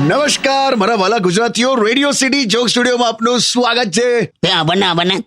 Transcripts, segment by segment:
નમસ્કાર મારા વાલા ગુજરાતીઓ, રેડિયો સિટી જોક સ્ટુડિયોમાં આપનું સ્વાગત છે. બને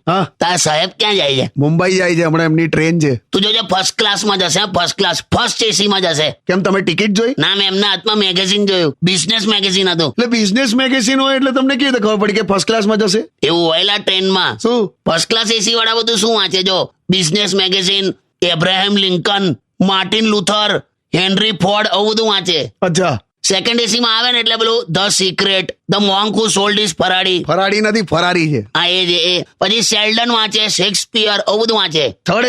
હા, તારા સાહેબ ક્યાં જાય છે? મુંબઈ જાય છે, હમણાં એમની ટ્રેન છે. તું જોજે ફર્સ્ટ ક્લાસમાં જશે, ફર્સ્ટ ક્લાસ, ફર્સ્ટ એસી માં જશે. કેમ, તમે ટિકિટ જોઈ? ના, મેં એમના હાથમાં મેગેઝિન જોયું, બિઝનેસ મેગેઝિન હતું. એટલે બિઝનેસ મેગેઝિન હોય એટલે તમને કેવી રીતે ખબર પડી કે ફર્સ્ટ ક્લાસમાં જશે? એવું હોયલા ટ્રેનમાં. શું ફર્સ્ટ ક્લાસ એસી વાળા બધું શું વાંચે? જો business magazine, Abraham Lincoln, Martin Luther, Henry Ford, આવું બધું વાંચે. અચ્છા, સેકન્ડ એસી માં આવે ને એટલે પેલું the secret, the monk who sold his Ferrari. Ferrari નથી, ફરારી છે. હા, એ જ એ. પછી શેલ્ડન વાંચે, શેક્સપિયર, આવું બધું વાંચે. થર્ડ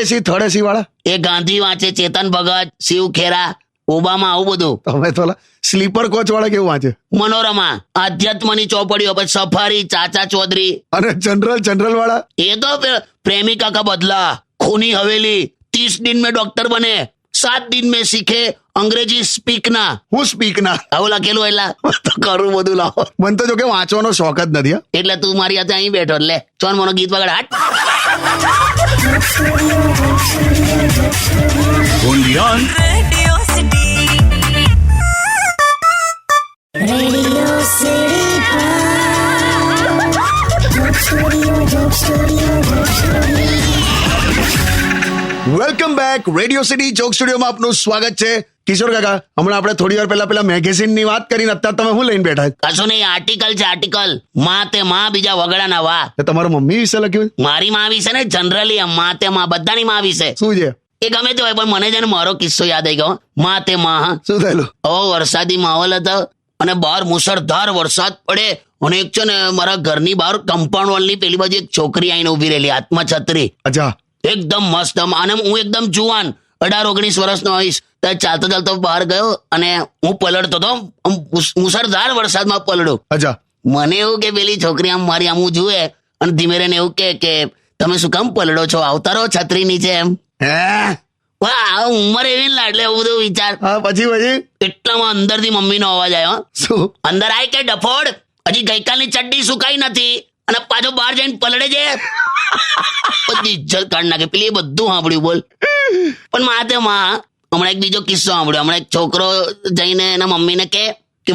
એસી વાળા એ ગાંધી વાંચે, ચેતન ભગત, શિવ ખેરા, ઓબામા, આવું બધું. તમે તો સ્લીપર કોચ વાળા કેવું વાંચે? મનોરમા, આધ્યાત્મની ચોપડીઓ, પછી સફારી, ચાચા ચૌધરી. અને જનરલ વાળા એ તો પ્રેમિકા કા બદલા, ખૂની હવેલી, 30 दिन में डॉक्टर बने, 7 दिन में सीखे અંગ્રેજી સ્પીક ના. હું સ્પીક ના આવું લખેલું એટલે તો કરું બધું. લાવો, મને તો જો કે વાંચવાનો શોખ જ નથી. એટલે તું મારી હાથે અહીં બેઠો. લે ચોન મોનો ગીત વગાડ. હાટ. Welcome back. Radio city joke સ્ટુડિયોમાં આપનું સ્વાગત છે. કિશોર કાકા, હમણાં આપણે થોડી વાર પેલા મેગેઝિન ની વાત કરીને અત્યારે તમે શું લઈને બેઠા? કશું નહીં, આર્ટિકલ છે, આર્ટિકલ. માં તે માં, બીજા વગડાના વાહ. તમારા મમ્મી વિશે લખ્યું? મારી માં વિશે ને, જનરલી માં તે માં, બધાની માં વિશે. શું છે? એ ગમે તે હોય, પણ મને છે ને મારો કિસ્સો યાદ આવી ગયો. માં તે માં. શું થયેલું? વરસાદી માહોલ હતો અને બહાર મુસળધાર વરસાદ પડે અને એક છે ને મારા ઘરની બહાર કમ્પાઉન્ડ વોલ ની પેલી બાજુ એક છોકરી આવીને ઉભી રહેલી, હાથમાં છત્રી. અચ્છા. એકદમ મસ્ત. અને હું એકદમ જુવાન, 18-19 વર્ષનો હોઈશ. ચાલતો ચાલતો બહાર ગયો અને હું પલળતો હતો, મુસળધાર વરસાદમાં પલળ્યો. અચ્છા. મને એવું કે પેલી છોકરી આમ મારી આમ જુએ અને ધીમે રહીને એવું કે તમે શું કામ પલળો છો, આવતા રહો છત્રી નીચે. એમ હે, વાહ, ઉંમર એવી લાડલે, એવું બધું વિચાર. હા, પછી એટલામાં અંદર થી મમ્મી નો અવાજ આવ્યો. શું? અંદર આય કે ડફોડ, હજી ગઈકાલની ચડ્ડી સુકાઈ નથી અને પાછો બહાર જઈને પલળે છે. બધી ઇજ્જત કાઢ નાખે. પેલી બધું સાંભળ્યું. બોલ. પણ માં હમણાં એક બીજો કિસ્સો સાંભળ્યો. હમણાં એક છોકરો જઈને એના મમ્મીને કે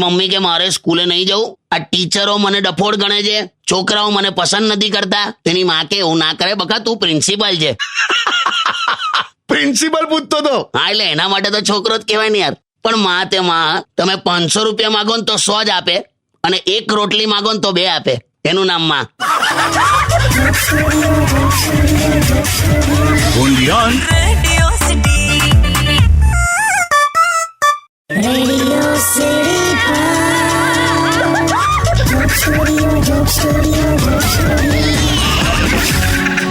મમ્મી કે મારે સ્કૂલે નહીં જવું, આ ટીચરો મને ડફોડ ગણે છે, છોકરાઓ મને પસંદ નથી કરતા. તેની માં કે એવું ના કરે બકા, તું પ્રિન્સિપલ છે. પ્રિન્સિપલ પૂછતો તો? હા, એટલે એના માટે તો છોકરો જ કહેવાય ને યાર. પણ માં તમે 500 રૂપિયા માગો ને તો 100 જ આપે અને 1 રોટલી માગો ને તો 2 આપે. એનું નામ માં.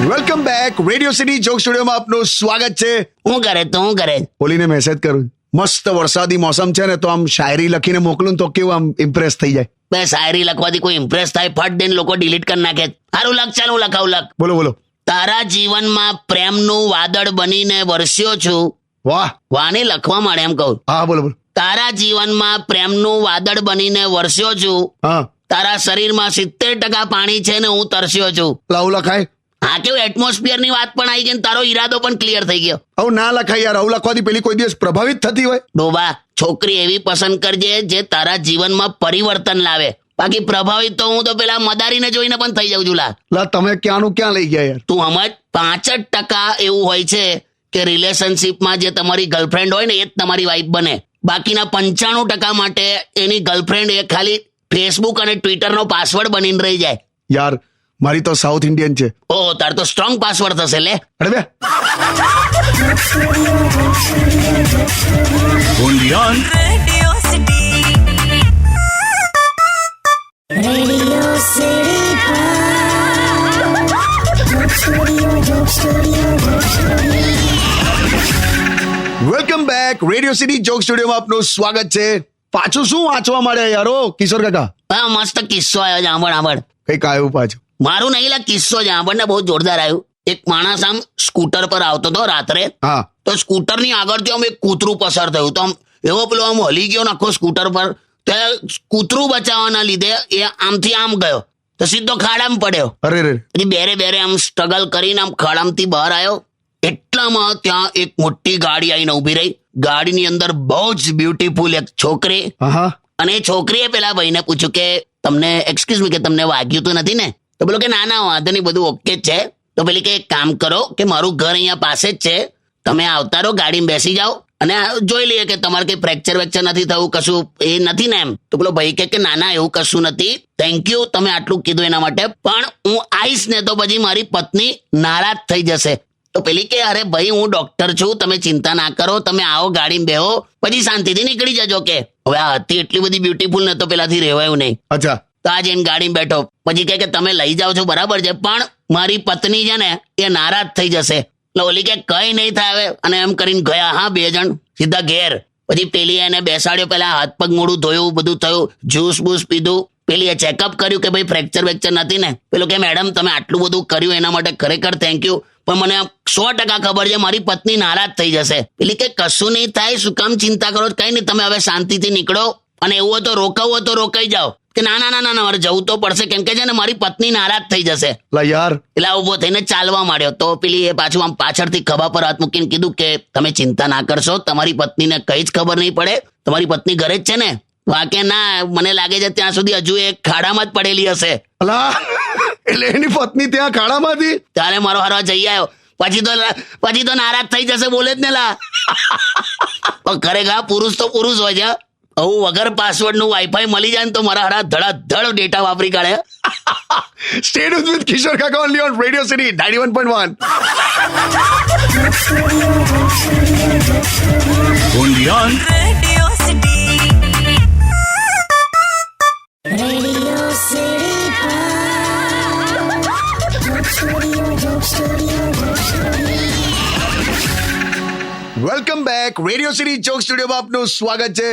Welcome back. Radio city joke સ્ટુડિયોમાં આપનું સ્વાગત છે. હું કરે બોલીને મેસેજ કરું. મસ્ત વરસાદી મોસમ છે ને, તો આમ શાયરી લખીને મોકલું તો કેવું આમ ઇમ્પ્રેસ થઈ જાય. બે શાયરી લખવાથી કોઈ ઇમ્પ્રેસ થાય? ફટ દઈને લોકો ડિલીટ કરી નાખે. સારું લખ, ચાલ હું લખાવું. લખ. બોલો. તારા જીવનમાં પ્રેમનું વાદળ બનીને વરસ્યો છું. વાહ. વાને લખવા માંડે એમ કહું. હા, બોલો. તારા જીવનમાં પ્રેમનું વાદળ બનીને વરસ્યો છું. હા. તારા શરીરમાં 70% પાણી છે ને હું તરસ્યો છું. આવું લખાય? હા, કેવું એટમોસ્ફિયર ની વાત પણ આવી ગઈ ને તારો ઈરાદો પણ ક્લિયર થઈ ગયો. આવું ના લખાય યાર. આવું લખવાથી પેલી કોઈ દિવસ પ્રભાવિત થતી હોય? ડોબા, છોકરી એવી પસંદ કરજે જે તારા જીવનમાં પરિવર્તન લાવે. બાકી પ્રભાવિત તો હું તો પેલા મદારીને જોઈને પણ થઈ જાઉં છું. લા, તમે ક્યાંનું ક્યાં લઈ ગયા યાર? તું સમજ, 5% એવું હોય છે કે રિલેશનશીપમાં જે તમારી ગર્લફ્રેન્ડ હોય ને એ જ તમારી વાઈફ બને. બાકીના 95% માટે એની ગર્લફ્રેન્ડ એ ખાલી ફેસબુક અને ટ્વિટરનો પાસવર્ડ બનીને રહી જાય. યાર, મારી તો સાઉથ ઇન્ડિયન છે. ઓહ, તાર તો સ્ટ્રોંગ પાસવર્ડ થશે. લે અરે બે. Welcome back. Radio city joke સ્ટુડિયોમાં આપનું સ્વાગત છે. પાછું શું વાંચવા માંડ્યા યારો કિશોર કાકા? હા, મસ્ત કિસ્સો આવ્યો. જાંબળ કઈક આવ્યું પાછું? મારું નહીં લા, કિસ્સો જાંબળ ને બહુ જોરદાર આવ્યું. એક માણસ આમ સ્કૂટર પર આવતો હતો રાત્રે. હા. તો સ્કૂટર ની આગળથી આમ એક કૂતરું પસાર થયું. તો આમ એવો પેલો આમ હલી ગયો નાખો સ્કૂટર પર. તે કૂતરું બચાવવાના લીધે એ આમથી આમ ગયો તો સીધો ખાડામાં પડ્યો. અરે પછી બેરે આમ સ્ટ્રગલ કરીને આમ ખાડામાંથી બહાર આવ્યો. એટલામાં ત્યાં એક મોટી ગાડી આવીને ઊભી રહી. ગાડીની અંદર બહુ જ બ્યુટીફુલ એક છોકરી, હા અને એ છોકરીએ પેલા ભાઈને પૂછ્યું કે તમને એક્સક્યુઝ મી કે તમને વાગ્યું તો નથી ને? તો પેલો કે ના ના વાંધો નહીં, બધું ઓકે જ છે. તો પેલી કે એક કામ કરો કે મારું ઘર અહીંયા પાસે જ છે, તમે આવતા રહો, ગાડીમાં બેસી જાઓ અને જોઈ લઈએ કે તમારે કઈ ફ્રેક્ચર વેક્ચર નથી થયું, કશું એ નથી ને એમ. તો પેલો ભાઈ કે ના ના એવું કશું નથી, થેન્ક યુ તમે આટલું કીધું એના માટે, પણ હું આવીશ ને તો પછી મારી પત્ની નારાજ થઈ જશે. તો પેલી કે અરે ભાઈ હું ડોક્ટર છું, તમે ચિંતા ના કરો, તમે આવો ગાડીમાં બેહો, પછી શાંતિથી નીકળી જજો. કે હવે આ હતી એટલી બધી બ્યુટીફુલ ને તો પેલાથી રહેવાયું નહીં. અચ્છા. તો આ જઈને ગાડીમાં બેઠો, પછી કે તમે લઈ જાઓ છો બરાબર છે, પણ મારી પત્ની છે ને એ નારાજ થઈ જશે. એટલે ઓલી કે કઈ નહીં થાય હવે, અને એમ કરીને ગયા હા 2 જણ સીધા ઘેર. પછી પેલી એને બેસાડ્યો, પેલા હાથ પગ મોઢું ધોયું, બધું થયું, જ્યુસ બૂસ પીધું. પેલીએ ચેકઅપ કર્યું કે ભાઈ ફ્રેક્ચર વેક્ચર નથી ને? પેલું કે મેડમ તમે આટલું બધું કર્યું એના માટે ખરેખર થેન્ક યુ, પણ મને 100% ખબર છે મારી પત્ની નારાજ થઈ જશે. પેલી કે કશું નહીં થાય, શું કામ ચિંતા કરો, કઈ નહીં, તમે હવે શાંતિથી નીકળો, અને એવું હોય તો રોકાવું હોય તો રોકાઈ જાઓ. કે ના ના ના ના મારે જવું તો પડશે, કેમ કે છે ને મારી પત્ની નારાજ થઈ જશે. લા યાર. એટલે ઉભો થઈને ચાલવા માંડ્યો. તો પેલી એ પાછું આમ પાછળથી ખભા પર હાથ મૂકીને કીધું કે તમે ચિંતા ના કરશો, તમારી પત્નીને કઈ જ ખબર નહીં પડે, તમારી પત્ની ઘરે જ છે ને? વાકે ના, મને લાગે છે ત્યાં સુધી હજુ એ ખાડામાં જ પડેલી હશે. અલા એટલે એની પત્ની ત્યાં ખાડામાંથી? ત્યારે મારો હરવા જઈ આવ્યો, પછી તો નારાજ થઈ જશે, બોલે જ ને લા. પણ ખરેખર પુરુષ તો પુરુષ હોય છે. હું વગર પાસવર્ડ નું વાઈફાઈ મળી જાય ને તો મારા હરા ધડાધડ ડેટા વાપરી કાઢે. Stay tuned with Kishore Kaka only on Radio City 91.1. Only on Radio City. Welcome back. Radio city joke સ્ટુડિયોમાં આપનું સ્વાગત છે.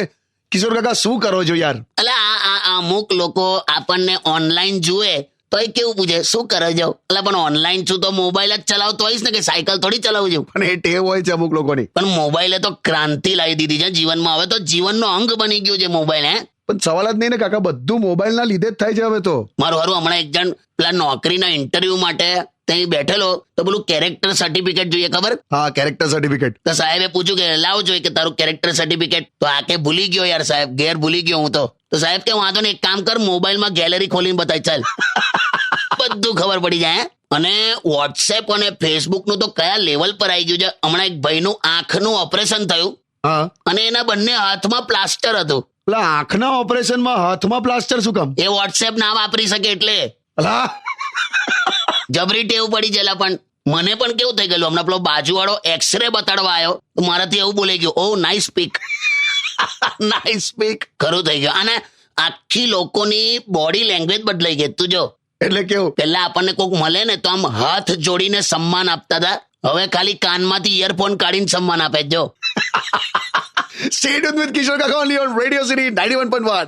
કિશોર કાકા શું કરો છો યાર? એટલે આ અમુક લોકો આપણને ઓનલાઈન જુએ તો એ કેવું પૂછે શું કરે છો? એટલે પણ ઓનલાઈન છું તો મોબાઈલ જ ચલાવતો હોઈશ ને, કે સાયકલ થોડી ચલાવું છું? પણ એ ટેવ હોય છે અમુક લોકોની. પણ મોબાઈલે તો ક્રાંતિ લાવી દીધી છે જીવનમાં. હવે તો જીવનનો અંગ બની ગયો છે મોબાઈલ. પણ સવાલ જ નહીં ને કાકા, બધું મોબાઈલના લીધે જ થાય છે હવે તો. મારું હમણાં એક જણ પેલા નોકરીના ઇન્ટરવ્યુ માટે ત્યાં બેઠેલો, તો પેલું કેરેક્ટર સર્ટિફિકેટ જોઈએ, ખબર? હા, કેરેક્ટર સર્ટિફિકેટ. તો સાહેબે પૂછ્યું કે લાવ જોઈએ કે તારું કેરેક્ટર સર્ટિફિકેટ. તો આ કે ભૂલી ગયો યાર સાહેબ, ઘેર ભૂલી ગયો હું તો. તો સાહેબ કે વાંધો નહીં, એક કામ કર, મોબાઈલમાં ગેલેરી ખોલીને બતાય, ચાલ. બધું ખબર પડી જાય. અને વોટ્સએપ અને ફેસબુક નું તો કયા લેવલ પર આવી ગયું છે. હમણાં એક ભાઈનું આંખનું ઓપરેશન થયું, હા, અને એના બંને હાથમાં પ્લાસ્ટર હતું. એટલે આંખના ઓપરેશનમાં હાથમાં પ્લાસ્ટર શું કામ? એ વોટ્સએપ ના વાપરી શકે એટલે. અલા જબરી ટેવ પડી ગયેલા. પણ મને પણ કેવું થઈ ગયેલું, હમણાં પેલો બાજુવાળો એક્સરે બતાડવા આવ્યો તો મારાથી એવું બોલી ગયું, ઓ નાઇસ સ્પીક. Nice speak. ખરું થઈ ગયું. અને આખી લોકોની બોડી લેંગ્વેજ બદલાઈ ગઈ. તું જો, એટલે કેવું? પેલા આપણને કોઈક મળે ને તો આમ હાથ જોડીને સન્માન આપતા હતા, હવે ખાલી કાનમાંથી ઇયરફોન કાઢીને સન્માન આપે. જો Stay tuned with Kishore Kaka only on Radio City 91.1.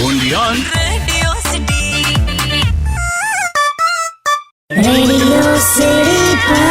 only on Radio City. Radio City.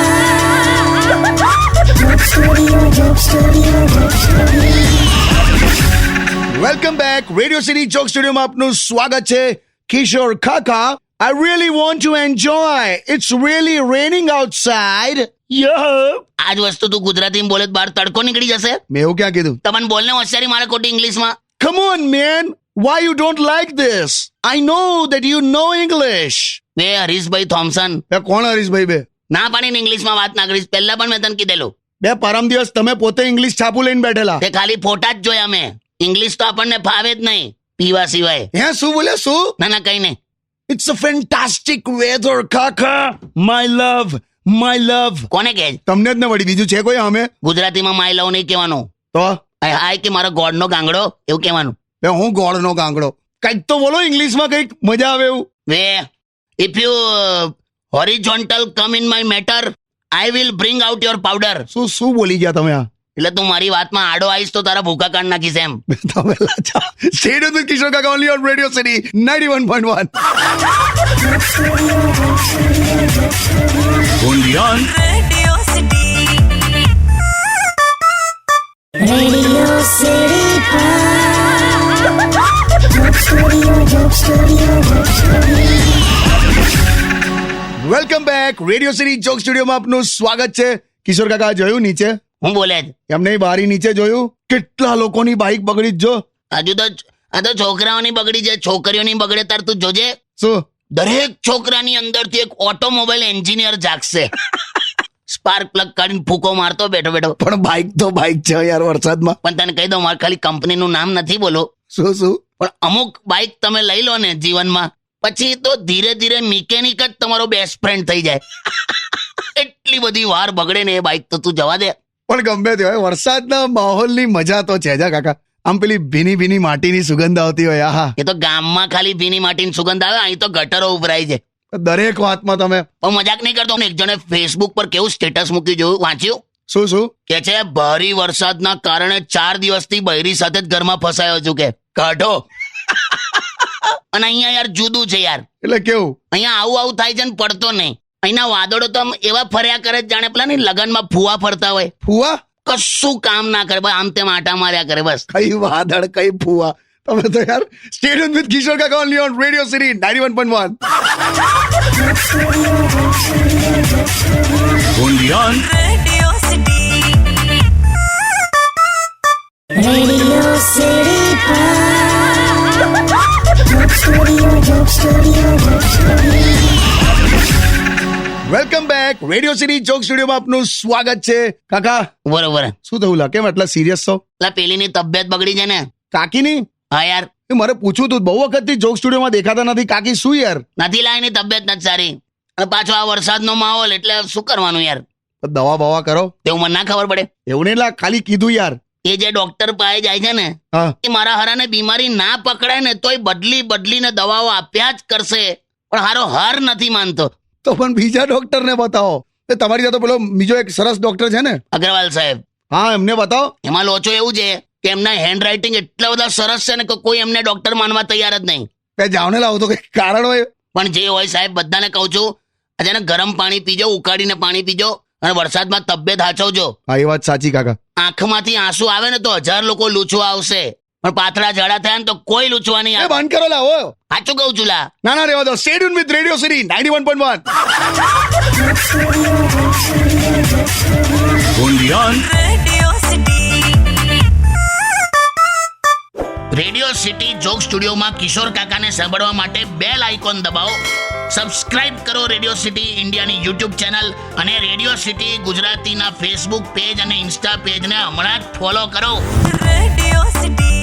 Welcome back. Radio city joke સ્ટુડિયોમાં આપનું સ્વાગત છે. કિશોર કાકા, I really want to enjoy. It's really raining outside. Yeah. આજ વસ્તુ તું ગુજરાતીમાં બોલે તો બહાર તડકો નીકળી જશે. મેં એવું ક્યાં કીધું? તમને બોલને હોશિયારી મારે ખોટી ઇંગ્લિશમાં. Come on, man. Why you don't like this? I know that you know English. બે હરીશભાઈ થોમસન બે કોણ હરીશભાઈ? બે ના પાડીને ઇંગ્લિશમાં વાત ના કરીશ. પહેલા પણ મેં તને કીધેલું. બે પરમ દિવસ તમે પોતે ઇંગ્લિશ છાપું લઈને બેઠેલા. તે ખાલી ફોટા જ જોયા મેં. ઇંગ્લિશ તો આપણને ફાવે જ નહીં પીવા સિવાય. હે શું બોલ્યા? શું? ના ના કઈ નહીં. It's a fantastic weather, Kaka. My love. કોને કહે? તમને જ ને વળી, બીજું છે કોઈ? અમે ગુજરાતીમાં માય લવ નહીં કહેવાનું. તો હાય કે મારો ગોડનો ગાંગડો એવું કહેવાનું. બે હું ગોળનો ગાંગડો. કંઈક તો બોલો ઇંગ્લિશમાં, કંઈક મજા આવે એવું. Way if you horizontal come in my matter I will bring out your powder. શું બોલી ગયા તમે આ? એટલે તું મારી વાતમાં આડો આવીશ તો તારા ભૂકા કાઢ નાખીશ એમ. તમે લાચા. Stay tuned with Kishore Kaka only on Radio City 91.1. only on Radio City. Radio City. Welcome back radio city joke સ્ટુડિયોમાં આપનું સ્વાગત છે. કિશોર કાકા જોયું નીચે? હું બોલે જ એમને બારી નીચે જોયું? કેટલા લોકોની બાઇક બગડી જ જો. હજુ તો આ તો છોકરાઓની બગડી છે, છોકરીઓની બગડે તાર તું જોજે. શું? દરેક છોકરાની અંદરથી એક ઓટોમોબાઈલ એન્જિનિયર જાગશે. સ્પાર્ક પ્લગ કાઢીને ફૂકો મારતો બેઠો બેઠો. પણ બાઇક તો બાઇક છે યાર વરસાદમાં. પણ તને કહી દઉં, મારે ખાલી કંપનીનું નામ નથી બોલો, શું? પણ અમુક બાઇક તમે લઈ લો ને જીવનમાં, પછી તો ધીરે ધીરે મિકેનિક જ તમારો બેસ્ટ ફ્રેન્ડ થઈ જાય. એટલી બધી વાર બગડે ને એ બાઇક, તો તું જવા દે. પણ ગમે તે હોય, વરસાદના માહોલની મજા તો છે જા કાકા. આમ પેલી ભીની ભીની માટીની સુગંધ આવતી હોય. આહા, એ તો ગામમાં ખાલી ભીની માટીની સુગંધ આવે, અહીં તો ગટરો ઉભરાય છે. દરેક વાતમાં તમે પણ મજાક નહીં કરતો. એક જણે ફેસબુક પર કેવું સ્ટેટસ મૂકી જોયું, વાંચ્યું? શું? કે છે ભારી વરસાદના કારણે 4 દિવસથી બૈરી સાથે જ ઘરમાં ફસાયો છું કે કાઢો. અને અહીંયા યાર જુદું છે યાર. એટલે કેવું? અહીંયા આવું થાય છે ને પડતો નહીં. અહીંના વાદળો તો આમ એવા ફર્યા કરે છે જાણે પેલા ને લગનમાં ફુવા ફરતા હોય. ફુવા? કશું કામ ના કરે, બસ આમ તેમ આટા માર્યા કરે બસ. કઈ વાદળ, કઈ ફુવા. તમે તો યાર સ્ટેડિયમ વિથ કિશોર કાકા only on radio city 91.1. Undian. Radio City. Radio City. Joke Studio. Welcome back radio city joke સ્ટુડિયોમાં આપનું સ્વાગત છે. કાકા બરોબર. શું થયું લા? કેમ આટલા સિરિયસ છો? પેલા પેલીની તબિયત બગડી છે ને. કાકીની? હા યાર, એ મારે પૂછવું તું, બહુ વખતથી જોક સ્ટુડિયોમાં દેખાતા નથી. કાકી શું યાર? નથી લાયની તબિયત નથી સારી. અને પાછો આ વરસાદનો માહોલ, એટલે શું કરવાનું યાર? દવા બવા કરો. તેવું મને ના ખબર પડે. એવું નહીં લા, ખાલી કીધું યાર. એ જે ડોક્ટર પાસે જાય છે ને, હા, એ મારા હારાને બીમારી ના પકડાય ને તોય બદલીને દવાઓ આપ્યા જ કરશે, પણ હારો હાર નથી માનતો. તો પણ બીજા ડોક્ટરને બતાવો. એ તમારી સાથે પેલો બીજો એક સરસ ડોક્ટર છે ને, અગ્રવાલ સાહેબ, હા એમને બતાવો. એમાં લોચો એવું છે કે એમના હેન્ડ રાઇટિંગ એટલા બધા સરસ છે ને કે કોઈ એમને ડોક્ટર માનવા તૈયાર જ નહીં. કઈ જાવ ને લાવો તો કઈ કારણ હોય. પણ જે હોય સાહેબ, બધાને કહું છું, આજે ગરમ પાણી પીજો, ઉકાળીને પાણી પીજો, અને વરસાદમાં તબિયત હાચવજો. હા એ વાત સાચી કાકા. આંખમાંથી આંસુ આવે ને તો 1000 લોકો લૂછવા આવશે, પણ પાતળા ઝાડા થયા ને તો કોઈ લૂછવા નહીં એ આવે. બંધ કરો લાવો. સાચું કહું છું લા. ના રેવા દો. Stadium with radio city 91.1. Undian. Radio City. Radio city joke સ્ટુડિયોમાં કિશોર કાકાને સાંભળવા માટે બેલ આઇકોન દબાવો. સબસ્ક્રાઇબ કરો રેડિયો સિટી ઇન્ડિયાની યુટ્યુબ ચેનલ, અને રેડિયો સિટી ગુજરાતીના ફેસબુક પેજ અને ઇન્સ્ટા પેજને હમણાં જ ફોલો કરો. Radio City.